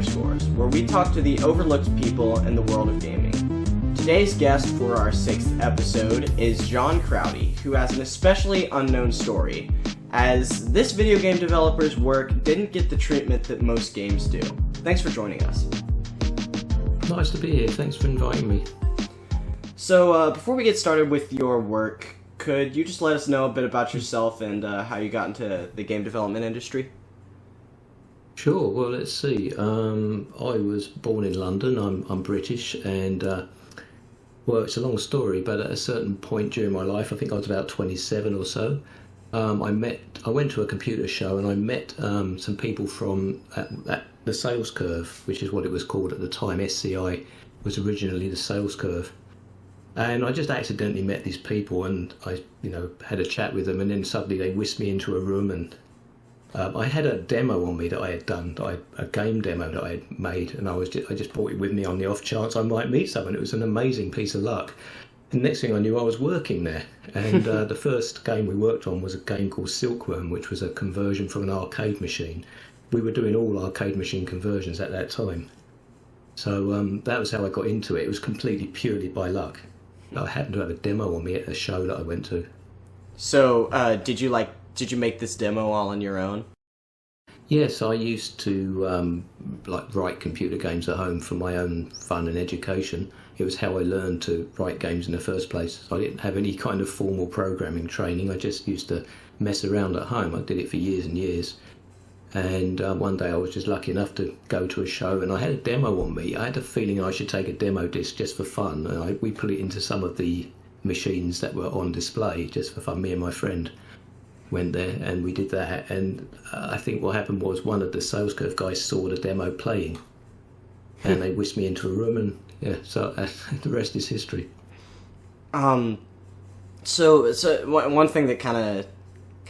Underscores, where we talk to the overlooked people in the world of gaming. Today's guest for our 6th episode is John Croudy, who has an especially unknown story, as this video game developer's work didn't get the treatment that most games do. Thanks for joining us. Nice to be here. Thanks for inviting me. So, before we get started with your work, could you just let us know a bit about yourself and how you got into the game development industry? Sure. Well, let's see. I was born in London. I'm British, and well, it's a long story, but at a certain point during my life, I think I was about 27 or so, I went to a computer show and I met some people from the Sales Curve, which is what it was called at the time. SCI was originally the Sales Curve. And I just accidentally met these people, and I, had a chat with them, and then suddenly they whisked me into a room, and I had a demo on me that I had done, a game demo that I had made, and I just brought it with me on the off chance I might meet someone. It was an amazing piece of luck. And next thing I knew, I was working there, and the first game we worked on was a game called Silkworm, which was a conversion from an arcade machine. We were doing all arcade machine conversions at that time. So that was how I got into it. It was completely purely by luck. I happened to have a demo on me at a show that I went to. So, did you make this demo all on your own? Yes, I used to write computer games at home for my own fun and education. It was how I learned to write games in the first place. I didn't have any kind of formal programming training. I just used to mess around at home. I did it for years and years. And one day I was just lucky enough to go to a show, and I had a demo on me. I had a feeling I should take a demo disc just for fun. And we put it into some of the machines that were on display just for fun. Me and my friend went there and we did that. And I think what happened was one of the Sales Curve guys saw the demo playing, and they whisked me into a room, and so the rest is history. So one thing that kind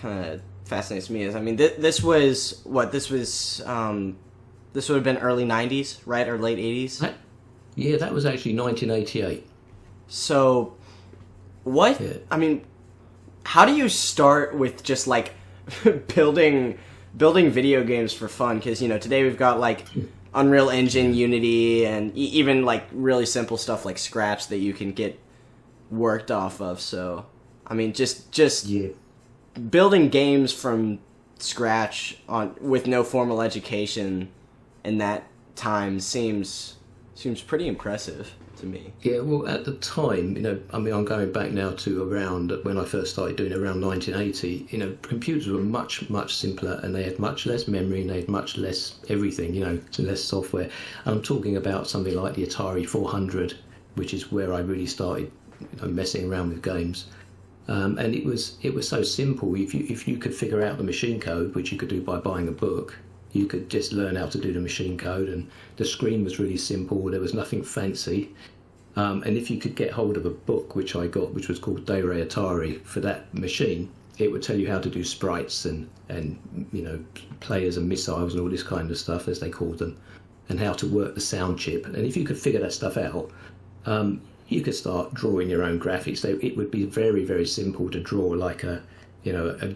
of fascinates me is, this would have been early 90s, right? Or late 80s? Yeah, that was actually 1988. So, what? Yeah. How do you start with just, building video games for fun? Because, today we've got, Unreal Engine, Unity, and even, really simple stuff like Scratch that you can get worked off of. So, just yeah. Building games from scratch with no formal education in that time seems pretty impressive to me. Yeah, well, at the time, I'm going back now to around when I first started doing it, around 1980. Computers were much, much simpler, and they had much less memory, and they had much less everything, less software. And I'm talking about something like the Atari 400, which is where I really started messing around with games. And it was so simple. If you could figure out the machine code, which you could do by buying a book, you could just learn how to do the machine code, and the screen was really simple. There was nothing fancy. And if you could get hold of a book, which I got, which was called De Re Atari, for that machine, it would tell you how to do sprites and players and missiles and all this kind of stuff, as they called them, and how to work the sound chip. And if you could figure that stuff out, you could start drawing your own graphics. So it would be very, very simple to draw like a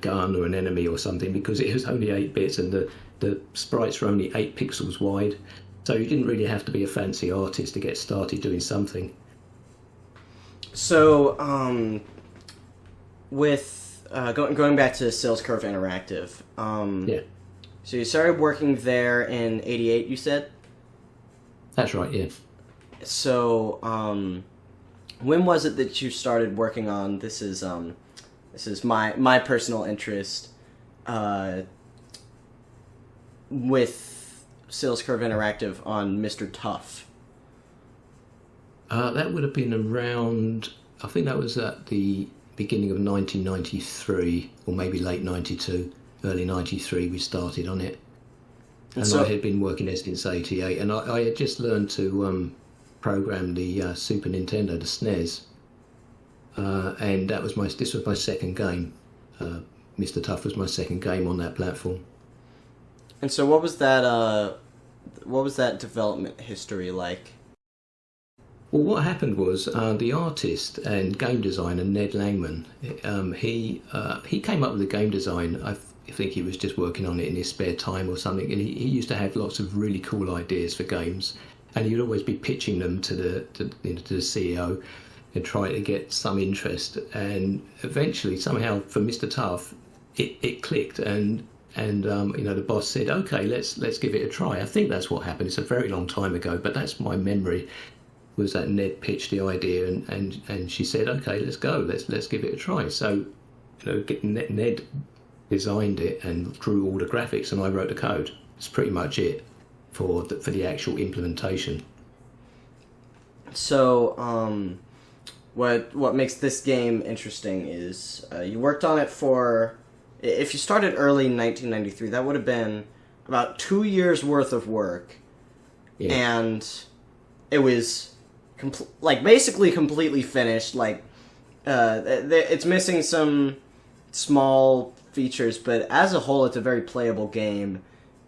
gun or an enemy or something, because it was only 8 bits and the sprites were only 8 pixels wide. So you didn't really have to be a fancy artist to get started doing something. So, with going back to Sales Curve Interactive, yeah. So you started working there in '88, you said? That's right, yeah. So, when was it that you started working on this is my personal interest with Sales Curve Interactive on Mr. Tough? That would have been around, I think that was at the beginning of 1993, or maybe late 92, early 93 we started on it. And so, I had been working there since 88, and I had just learned to program the Super Nintendo, the SNES, and this was my second game. Mr. Tough was my second game on that platform. And so what was that development history like? Well, what happened was the artist and game designer Ned Langman, he came up with the game design. think he was just working on it in his spare time or something. And he used to have lots of really cool ideas for games, and he'd always be pitching them to the CEO and trying to get some interest. And eventually, somehow, for Mr. Tough, it clicked, and the boss said, "Okay, let's give it a try." I think that's what happened. It's a very long time ago, but that's my memory. Was that Ned pitched the idea, and she said, "Okay, let's go. Let's give it a try." So, Ned designed it and drew all the graphics, and I wrote the code. It's pretty much it for the actual implementation. So, what makes this game interesting is you worked on it for. If you started early in 1993, that would have been about 2 years worth of work, and it was basically completely finished. It's missing some small features, but as a whole, it's a very playable game.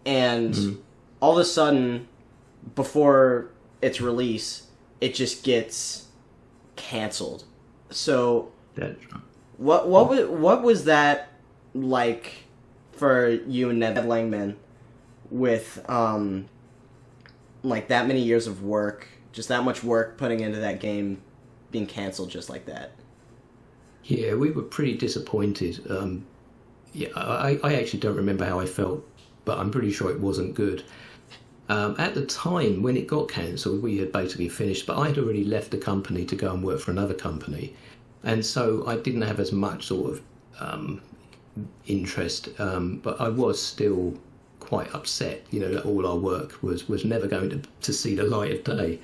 And all of a sudden, before its release, it just gets canceled. So, what was that like for you and Ned Langman with that many years of work, just that much work putting into that game being canceled just like that? Yeah, we were pretty disappointed. I actually don't remember how I felt, but I'm pretty sure it wasn't good. At the time when it got cancelled, we had basically finished, but I had already left the company to go and work for another company, and so I didn't have as much sort of interest, but I was still quite upset, that all our work was never going to see the light of day.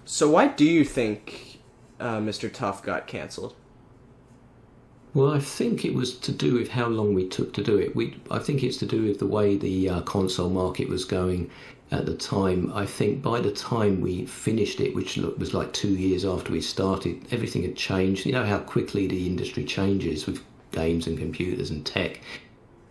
So why do you think Mr. Tough got cancelled? Well, I think it was to do with how long we took to do it. I think it's to do with the way the console market was going at the time. I think by the time we finished it, which was like 2 years after we started, everything had changed. You know how quickly the industry changes with games and computers and tech.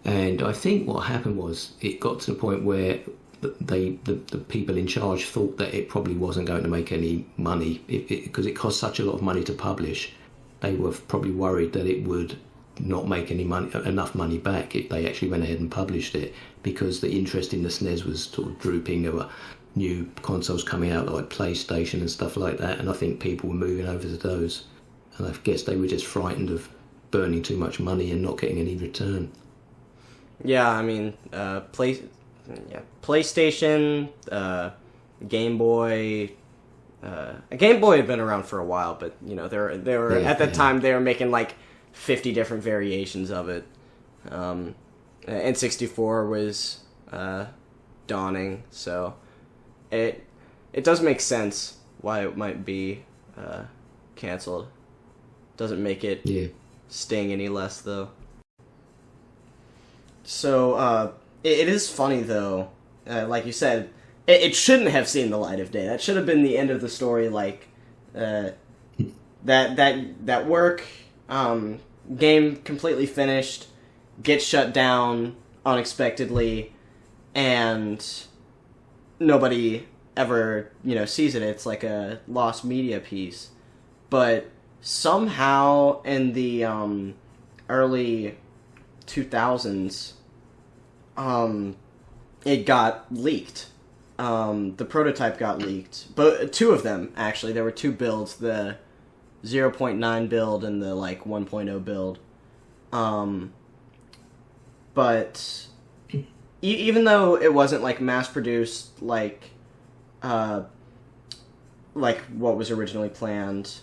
And I think what happened was it got to the point where the people in charge thought that it probably wasn't going to make any money because it cost such a lot of money to publish. They were probably worried that it would not make enough money back if they actually went ahead and published it, because the interest in the SNES was sort of drooping. There were new consoles coming out like PlayStation and stuff like that, and I think people were moving over to those. And I guess they were just frightened of burning too much money and not getting any return. Yeah, I mean, PlayStation, Game Boy. Game Boy had been around for a while, but they were at the time they were making like 50 different variations of it. N64 was dawning, so it does make sense why it might be canceled. Doesn't make it sting any less, though. So it is funny, though. Like you said, it shouldn't have seen the light of day. That should have been the end of the story. Like that work, game completely finished, gets shut down unexpectedly, and nobody ever sees it. It's like a lost media piece. But somehow in the early 2000s, it got leaked. The prototype got leaked, but two of them actually. There were two builds: the 0.9 build and the 1.0 build. But even though it wasn't mass produced like what was originally planned,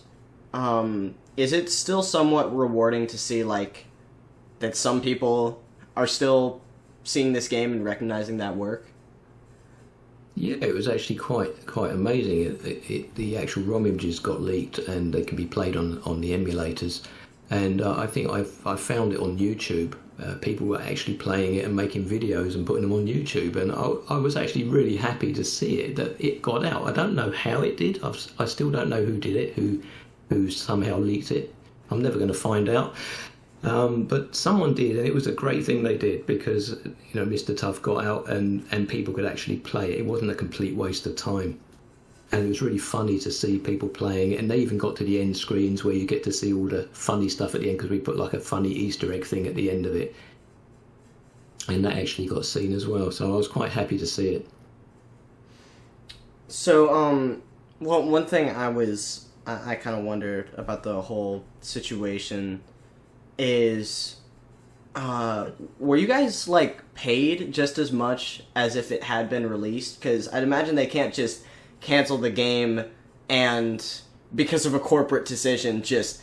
is it still somewhat rewarding to see that some people are still seeing this game and recognizing that work? Yeah, it was actually quite amazing. The actual ROM images got leaked, and they can be played on the emulators. And I think I found it on YouTube. People were actually playing it and making videos and putting them on YouTube. And I was actually really happy to see it, that it got out. I don't know how it did. I still don't know who did it, who somehow leaked it. I'm never going to find out. But someone did, and it was a great thing they did, because Mr. Tough got out and people could actually play it. It wasn't a complete waste of time, and it was really funny to see people playing it. And they even got to the end screens where you get to see all the funny stuff at the end, because we put a funny Easter egg thing at the end of it, and that actually got seen as well. So I was quite happy to see it. So, well, one thing I kind of wondered about the whole situation is, were you guys, like, paid just as much as if it had been released? Because I'd imagine they can't just cancel the game and, because of a corporate decision, just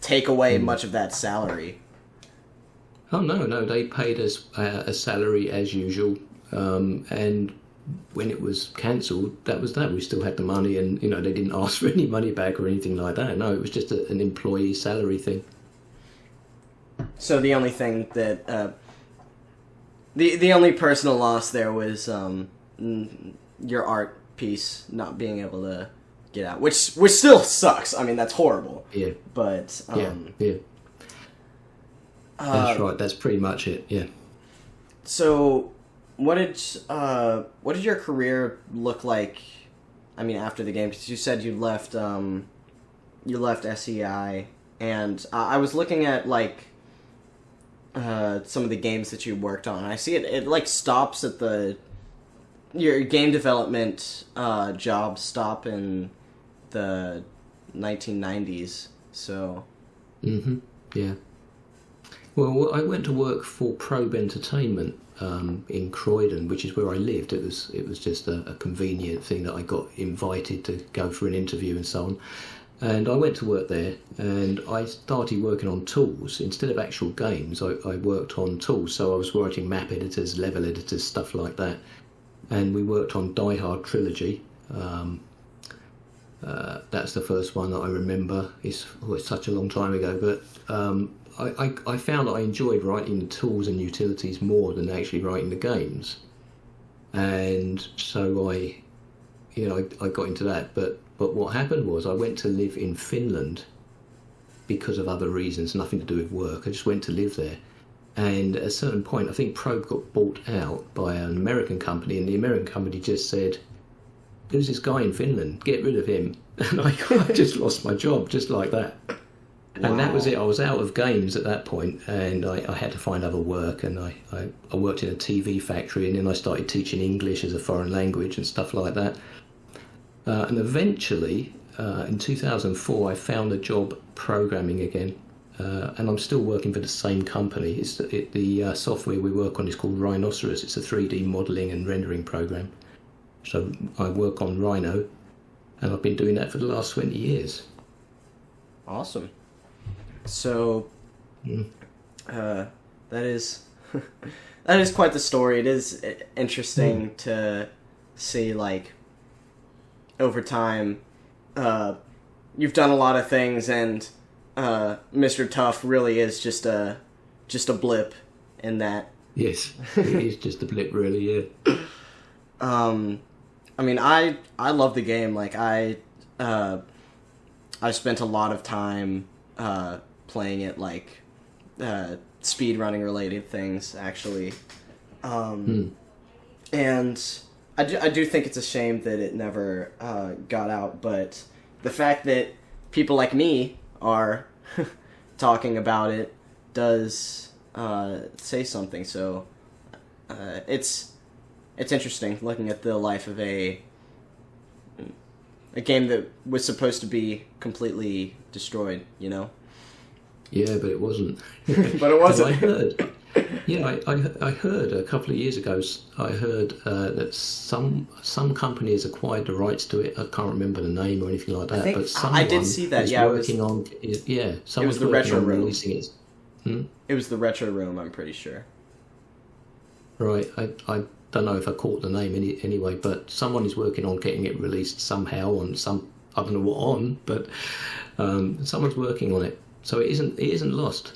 take away much of that salary. Oh, no, they paid us a salary as usual, and when it was cancelled, that was that. We still had the money, and they didn't ask for any money back or anything like that. No, it was just an employee salary thing. So the only thing that the only personal loss there was your art piece not being able to get out, which still sucks. I mean, that's horrible. Yeah. But yeah. That's right. That's pretty much it. Yeah. So, what did your career look like? I mean, after the game, because you said you left SEI, and I was looking at like some of the games that you worked on. I see it like stops at your game development jobs stop in the 1990s. So. Mm-hmm. Yeah. Well, I went to work for Probe Entertainment in Croydon, which is where I lived. It was just a convenient thing that I got invited to go for an interview and so on. And I went to work there, and I started working on tools. Instead of actual games, I worked on tools. So I was writing map editors, level editors, stuff like that. And we worked on Die Hard Trilogy. That's the first one that I remember. It's such a long time ago, but I found that I enjoyed writing the tools and utilities more than actually writing the games. And so I got into that. But what happened was I went to live in Finland because of other reasons, nothing to do with work. I just went to live there. And at a certain point, I think Probe got bought out by an American company, and the American company just said, "There's this guy in Finland, get rid of him." And I just lost my job just like that. Wow. And that was it. I was out of games at that point, and I had to find other work, and I worked in a TV factory, and then I started teaching English as a foreign language and stuff like that. And eventually, in 2004, I found a job programming again, and I'm still working for the same company. The software we work on is called Rhinoceros. It's a 3D modelling and rendering program. So I work on Rhino, and I've been doing that for the last 20 years. Awesome. So, that is that is quite the story. It is interesting to see, like, over time, you've done a lot of things, and Mr. Tough really is just a blip in that. Yes, it is just a blip, really. Yeah. I mean, I love the game. Like, I spent a lot of time playing it, like speed running related things, actually. And I do think it's a shame that it never got out, but the fact that people like me are talking about it does say something. So it's interesting looking at the life of a game that was supposed to be completely destroyed, you know? Yeah, but it wasn't. But it wasn't. I heard. Yeah, I heard a couple of years ago. I heard that some companies acquired the rights to it. I can't remember the name or anything like that. But someone I did see that. Yeah, working on. Yeah, it was the Retro Room. Releasing it. It was the Retro Room. I'm pretty sure. Right. I don't know if I caught the name anyway, but someone is working on getting it released somehow on some. I don't know what on, but someone's working on it. So it isn't lost.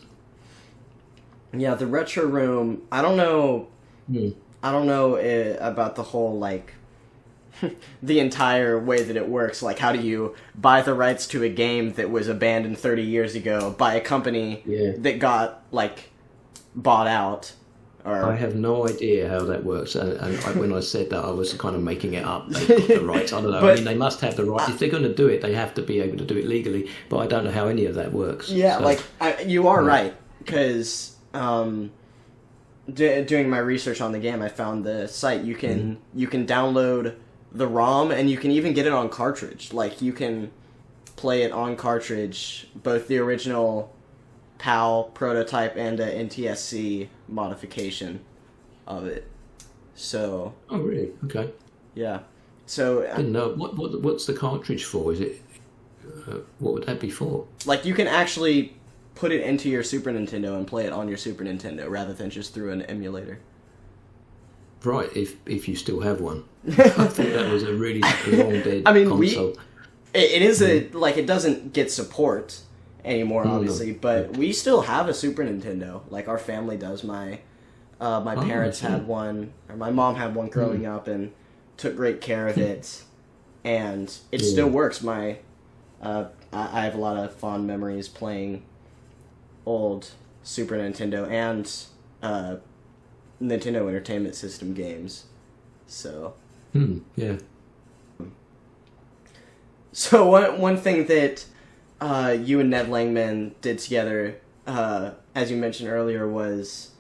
Yeah, the Retro Room. I don't know. I don't know about the whole, like, the entire way that it works. Like, how do you buy the rights to a game that was abandoned 30 years ago by a company that got, like, bought out? Or... I have no idea how that works. And when I said that, I was kind of making it up. They got the rights. I don't know. But, I mean, they must have the rights. If they're going to do it, they have to be able to do it legally. But I don't know how any of that works. Yeah, so, like, you are right. Because doing my research on the game, I found the site. You can download the ROM, and you can even get it on cartridge. Like, you can play it on cartridge, both the original PAL prototype and a NTSC modification of it. So. Oh, really? Okay. Yeah. So. I didn't know. What's the cartridge for? Is it? What would that be for? Like, you can actually put it into your Super Nintendo and play it on your Super Nintendo rather than just through an emulator. Right, if you still have one. I thought that was a really long dead console. It is like, it doesn't get support anymore, obviously, but we still have a Super Nintendo. Like, our family does. My parents had one, or my mom had one growing up and took great care of it, and it still works. I have a lot of fond memories playing old Super Nintendo and Nintendo Entertainment System games. So. Yeah. So one thing that you and Ned Langman did together, as you mentioned earlier, was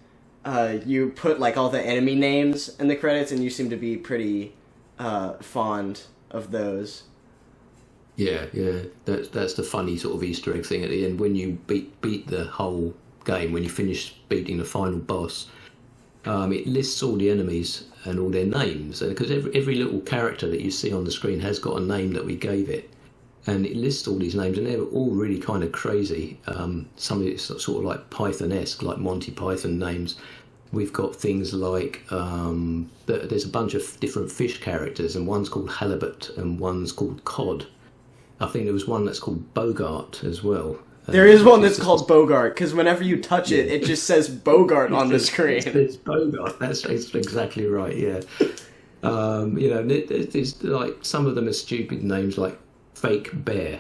you put like all the enemy names in the credits, and you seem to be pretty fond of those. Yeah. That's the funny sort of Easter egg thing at the end. When you beat the whole game, when you finish beating the final boss, it lists all the enemies and all their names. Because every little character that you see on the screen has got a name that we gave it. And it lists all these names, and they're all really kind of crazy. Some of it's sort of like Python-esque, like Monty Python names. We've got things like, there's a bunch of different fish characters, and one's called Halibut and one's called Cod. I think there was one that's called Bogart as well. There is one that's called Bogart, because whenever you touch it, it just says Bogart on the screen. It's Bogart, that's exactly right, yeah. There's like, some of them are stupid names like Fake Bear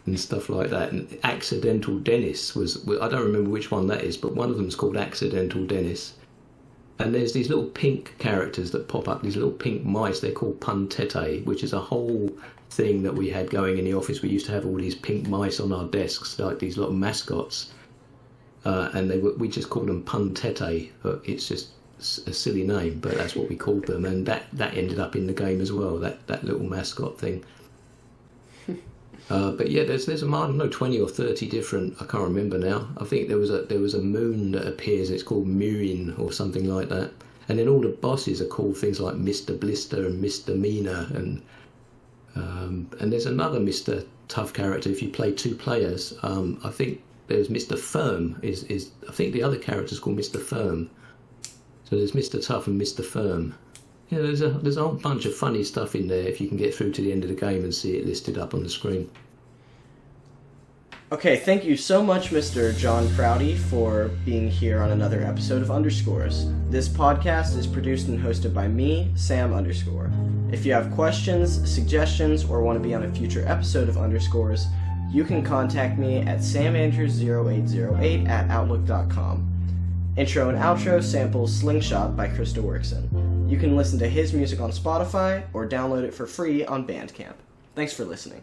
and stuff like that. And Accidental Dennis I don't remember which one that is, but one of them's called Accidental Dennis. And there's these little pink characters that pop up, these little pink mice, they're called Puntete, which is a whole thing that we had going in the office. We used to have all these pink mice on our desks, like these little mascots. And we just called them Puntete, but it's just a silly name, but that's what we called them. And that ended up in the game as well, that little mascot thing. But yeah, there's I don't know, 20 or 30 different. I can't remember now. I think there was a moon that appears. It's called Murin or something like that. And then all the bosses are called things like Mr. Blister and Mr. Mina, and there's another Mr. Tough character. If you play two players, I think there's Mr. Firm. I think the other character's called Mr. Firm. So there's Mr. Tough and Mr. Firm. Yeah, there's a whole bunch of funny stuff in there if you can get through to the end of the game and see it listed up on the screen. Okay, thank you so much, Mr. John Croudy, for being here on another episode of Underscores. This podcast is produced and hosted by me, Sam Underscore. If you have questions, suggestions, or want to be on a future episode of Underscores, you can contact me at samandrews0808@outlook.com. Intro and outro samples Slingshot by Krista Workson. You can listen to his music on Spotify or download it for free on Bandcamp. Thanks for listening.